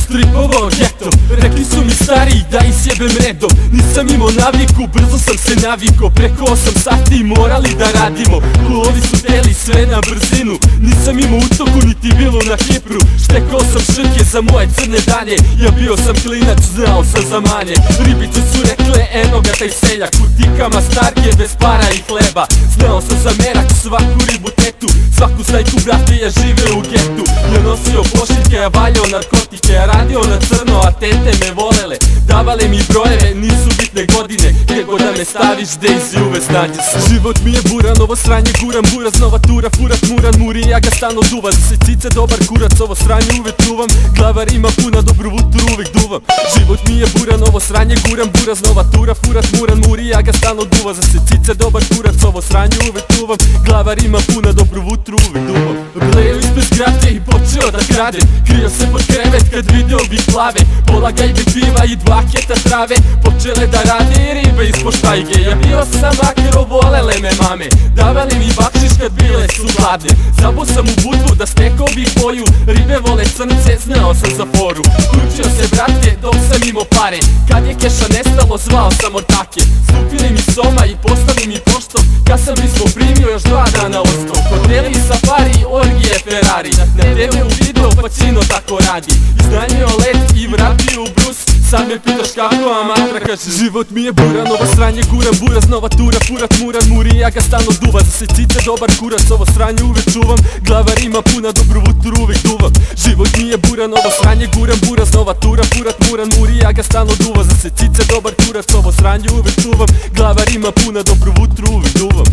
stripovao geto. Rekli su mi stariji da isjebem redom. Nisam imao naviku, brzo sam se naviko. Preko 8 sati morali da radimo. Kulovi su teli sve na brzinu. Nisam imao utoku niti vilu na Kipru. Štekao sam šrke za moje crne dane. Ja bio sam klinac, znao sam za manje. Ribice su rekle, eno ga taj seljak. Kutikama starke bez para i hleba. Znao sam za merak, svaku ribu tetu. Svaku sajku brate, ja živeo u getu. Ja nosio pošiljke, ja valjao narkotike. Ja radio na crno, a tete me volele. Davale mi brojeve, nisu bitne godine. Gdje god da me staviš, Daisy uvek snađe se. Život mi je buran, ovo sranje guram. Buraz, nova tura, furat, muran, muri. Ja ga stalno duvam, za se cice dobar kurac. Ovo sranje uvek čuvam, glavar ima puna, dobru vutru uvek duvam. Život mi je buran, ovo sranje guram. Buraz, nova tura, furat, muran, muri. Ja ga stalno duvam, za se cice dobar kurac. Ovo sranje uvek čuvam, glavar ima puna, dobru vutru uvek duvam. Bleo ispred zgrade i počeo da kradem. Krio se pod krevet kad video bih plave. Pola gajbe piva i 2 keta trave. Počele da rade i ribe ispod štajge. Ja bio sam makero, volele me mame. Davali mi bakšiš kad bile su hladne. Zabo sam u budvu da stekao bih boju. Ribe vole crnce, znao sam za foru. Kućio se brate dok sam imao pare. Kad je keša nestalo zvao sam ortake. Stupili mi soma i postali mi pošto. Kad sam bismo primio još 2 dana ostao. Hoteli i safari, orgije Ferrari. Na TV u video Pacino tako radi. Iznajmio let i vratio u Brus. Sad me pitaš kako, a matra kaže život mi je buran, ovo sranje guram. Buraz, nova tura, furat, muran, muri. Ja ga stalno duvam, za se cice dobar kurac. Ovo sranje uvek čuvam, glavar ima puna, dobru vutru uvek duvam. Život mi je buran, ovo sranje guram. Buraz, nova tura, furat, muran, muri. Ja ga stalno duvam, za se cice dobar kurac. Ovo sranje uvek čuvam, glavar ima puna, dobru vutru uvek duvam.